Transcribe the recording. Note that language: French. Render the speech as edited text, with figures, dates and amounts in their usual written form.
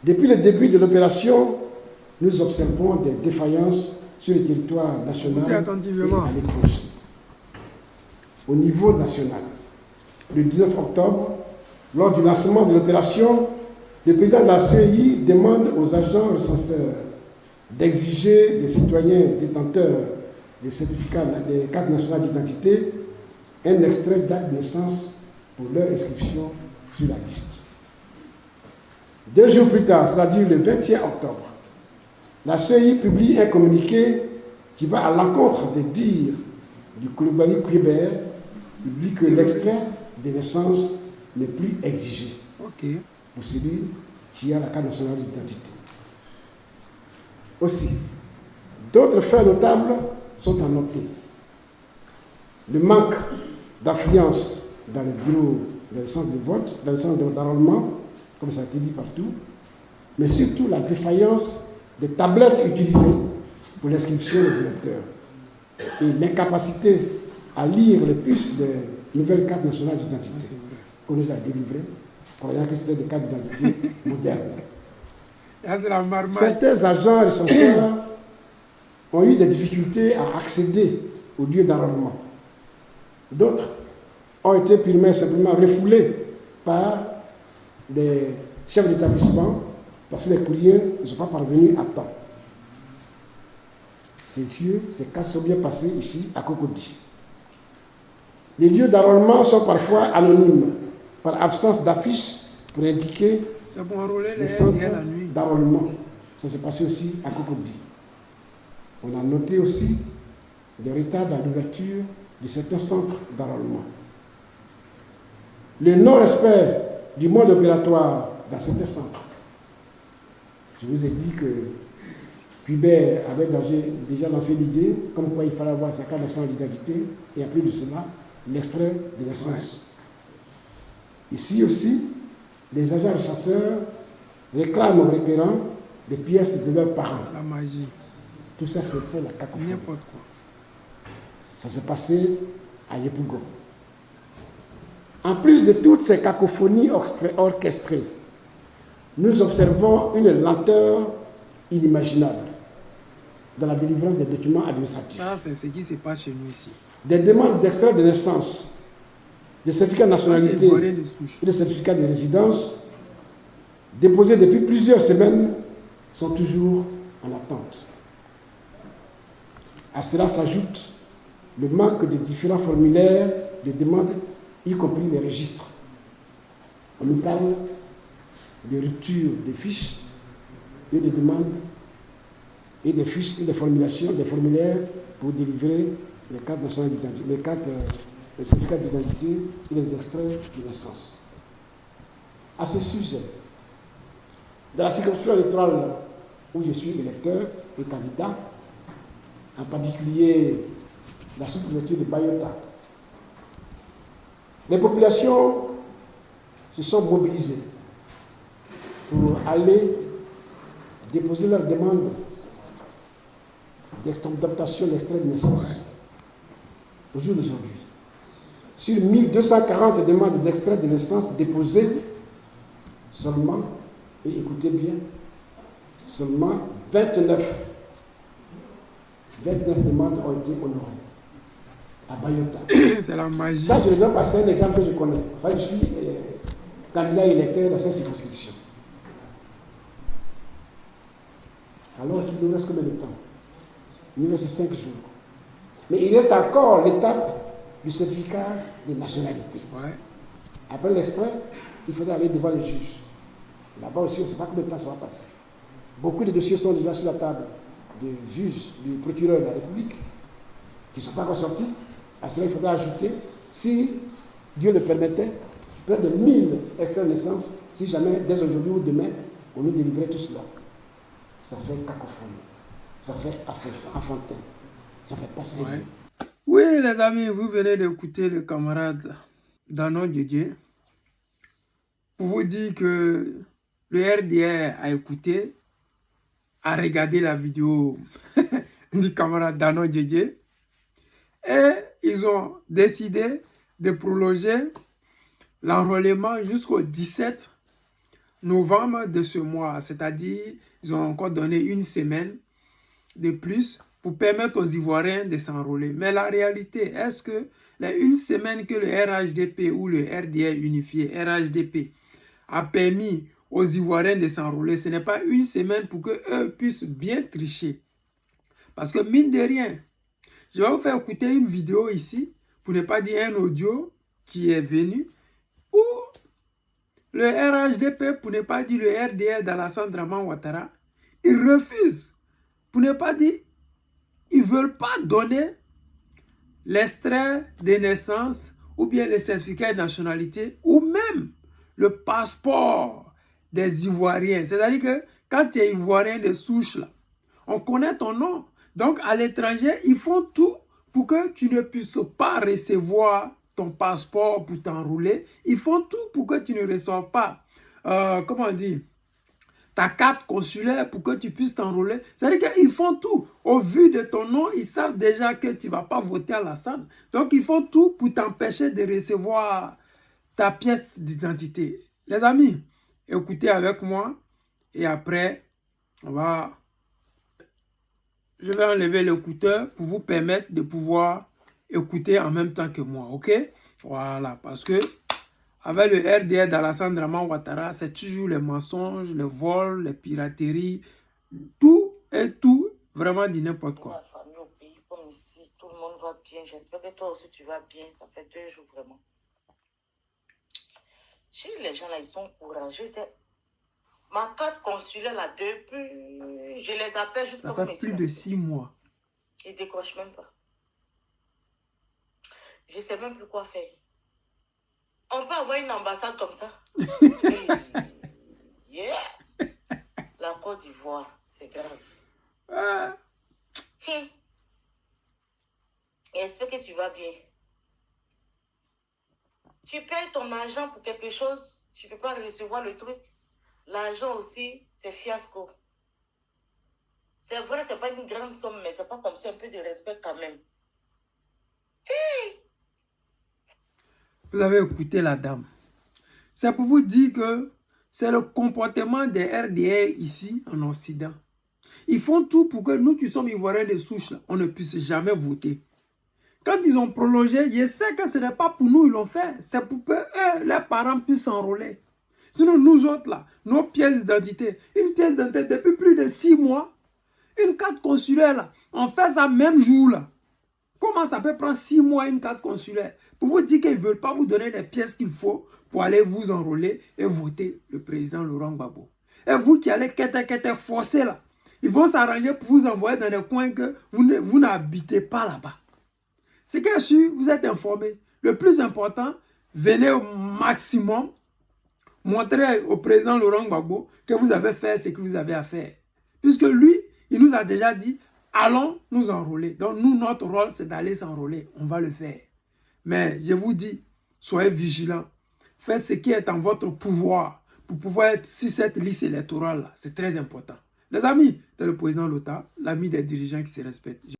Depuis le début de l'opération, nous observons des défaillances sur le territoire national et à l'étranger. Au niveau national, le 19 octobre, lors du lancement de l'opération, le président de la CEI demande aux agents recenseurs d'exiger des citoyens détenteurs des certificats des cartes nationales d'identité un extrait d'acte de naissance pour leur inscription sur la liste. 2 jours plus tard, c'est-à-dire le 21 octobre, la CEI publie un communiqué qui va à l'encontre des dires du Coulibaly Coulibaly. Il dit que l'extrait de naissance n'est plus exigé pour celui qui a la carte nationale d'identité. Aussi, d'autres faits notables sont à noter. Le manque d'affluence dans les bureaux, dans les centres de vote, dans les centres d'enrôlement, comme ça a été dit partout, mais surtout la défaillance des tablettes utilisées pour l'inscription des électeurs et l'incapacité à lire les puces des nouvelles cartes nationales d'identité qu'on nous a délivrées, croyant que c'était des cartes d'identité modernes. Certains agents recenseurs ont eu des difficultés à accéder aux lieux d'enrôlement. D'autres ont été purement et simplement refoulés par des chefs d'établissement parce que les courriers ne sont pas parvenus à temps. Ces cas sont bien passés ici à Cocody. Les lieux d'enrôlement sont parfois anonymes par absence d'affiches pour indiquer les centres d'enrôlement. Ça s'est passé aussi à Cocody. On a noté aussi des retards dans l'ouverture de certains centres d'enrôlement. Le non-respect du mode opératoire dans certains centres. Je vous ai dit que Pubert avait déjà lancé l'idée comme quoi il fallait avoir sa carte nationale d'identité et après de cela, l'extrait de naissance. Ici aussi, les agents recenseurs réclament aux requérants des pièces de leurs parents. La magie. Tout ça, c'est pour la cacophonie. Ça s'est passé à Yepougon. En plus de toutes ces cacophonies orchestrées, nous observons une lenteur inimaginable dans la délivrance des documents administratifs. Ça, c'est ce qui se passe chez nous ici. Des demandes d'extrait de naissance, des certificats de nationalité et des certificats de résidence déposés depuis plusieurs semaines sont toujours en attente. À cela s'ajoute le manque de différents formulaires de demande, y compris les registres. On nous parle de rupture des fiches et de demandes et des fiches et des formulations, des formulaires pour délivrer les cartes nationales d'identité, les certificats d'identité et les extraits de naissance. À ce sujet, dans la circonscription électorale où je suis électeur et candidat, en particulier la sous-préfecture de Bayota, les populations se sont mobilisées pour aller déposer leur demande d'adaptation d'extrait de naissance au jour d'aujourd'hui. Sur 1240 demandes d'extrait de naissance déposées, seulement, et écoutez bien, seulement 29 demandes ont été honorées à Bayota. C'est la magie. Ça, je le donne parce que c'est un exemple que je connais. Enfin, je suis candidat électeur dans cette circonscription. Alors qu'il nous reste combien de temps? Il nous reste 5 jours. Mais il reste encore l'étape du certificat de nationalité. Ouais. Après l'extrait, il faudra aller devant le juge. Là-bas aussi, on ne sait pas combien de temps ça va passer. Beaucoup de dossiers sont déjà sur la table du juge, du procureur de la République, qui ne sont pas encore sortis. À cela, il faudra ajouter, si Dieu le permettait, près de 1000 extraits de naissance, si jamais, dès aujourd'hui ou demain, on nous délivrait tout cela. Ça fait cacophonie, ça fait enfantin, ça fait pas sérieux. Ouais. Oui, les amis, vous venez d'écouter le camarade Danon Djedje pour vous dire que le RDR a écouté, a regardé la vidéo du camarade Danon Djedje et ils ont décidé de prolonger l'enrôlement jusqu'au 17 novembre de ce mois, c'est-à-dire ils ont encore donné une semaine de plus pour permettre aux Ivoiriens de s'enrôler. Mais la réalité, est-ce que la une semaine que le RHDP ou le RDR unifié, RHDP, a permis aux Ivoiriens de s'enrôler, ce n'est pas une semaine pour qu'eux puissent bien tricher. Parce que mine de rien, je vais vous faire écouter une vidéo ici, pour ne pas dire un audio qui est venu, où le RHDP, pour ne pas dire le RDR d'Alassane Draman Ouattara, ils refusent, pour ne pas dire, ils ne veulent pas donner l'extrait de naissance ou bien le certificat de nationalité ou même le passeport des Ivoiriens. C'est-à-dire que quand tu es Ivoirien de souche, là, on connaît ton nom. Donc à l'étranger, ils font tout pour que tu ne puisses pas recevoir ton passeport pour t'enrouler. Ils font tout pour que tu ne reçoives pas, comment on dit, ta carte consulaire pour que tu puisses t'enrôler. C'est-à-dire qu'ils font tout. Au vu de ton nom, ils savent déjà que tu ne vas pas voter à Alassane. Donc, ils font tout pour t'empêcher de recevoir ta pièce d'identité. Les amis, écoutez avec moi. Et après, je vais enlever l'écouteur pour vous permettre de pouvoir écouter en même temps que moi. OK? Voilà, parce que avec le RDR d'Alassane Draman Ouattara, c'est toujours les mensonges, les vols, les pirateries, tout et tout, vraiment du n'importe quoi. Ma famille au pays, comme ici, tout le monde va bien. J'espère que toi aussi tu vas bien. Ça fait 2 jours vraiment. Chez les gens là, ils sont courageux. Ma carte consulaire là, depuis, je les appelle jusqu'à ça fait plus de 6 mois. Ils décrochent même pas. Je ne sais même plus quoi faire. On peut avoir une ambassade comme ça. Yeah. La Côte d'Ivoire, c'est grave. J'espère que tu vas bien. Tu payes ton argent pour quelque chose, tu ne peux pas recevoir le truc. L'argent aussi, c'est fiasco. C'est vrai, ce n'est pas une grande somme, mais c'est pas comme ça, un peu de respect quand même. Vous avez écouté la dame. C'est pour vous dire que c'est le comportement des RDR ici en Occident. Ils font tout pour que nous qui sommes Ivoiriens de souche, là, on ne puisse jamais voter. Quand ils ont prolongé, je sais que ce n'est pas pour nous ils l'ont fait. C'est pour que eux, leurs parents puissent s'enrôler. Sinon, nous autres, là, nos pièces d'identité, une pièce d'identité depuis plus de 6 mois, une carte consulaire, là, on fait ça même jour, là. Comment ça peut prendre 6 mois une carte consulaire? Pour vous dire qu'ils ne veulent pas vous donner les pièces qu'il faut pour aller vous enrôler et voter le président Laurent Gbagbo. Et vous qui allez forcer là, ils vont s'arranger pour vous envoyer dans des coins que vous n'habitez pas là-bas. C'est que si vous êtes informé, le plus important, venez au maximum montrer au président Laurent Gbagbo que vous avez fait ce que vous avez à faire. Puisque lui, il nous a déjà dit, allons nous enrôler. Donc nous, notre rôle, c'est d'aller s'enrôler. On va le faire. Mais je vous dis, soyez vigilants. Faites ce qui est en votre pouvoir pour pouvoir être sur cette liste électorale. C'est très important. Les amis, c'est le président Lota, l'ami des dirigeants qui se respectent.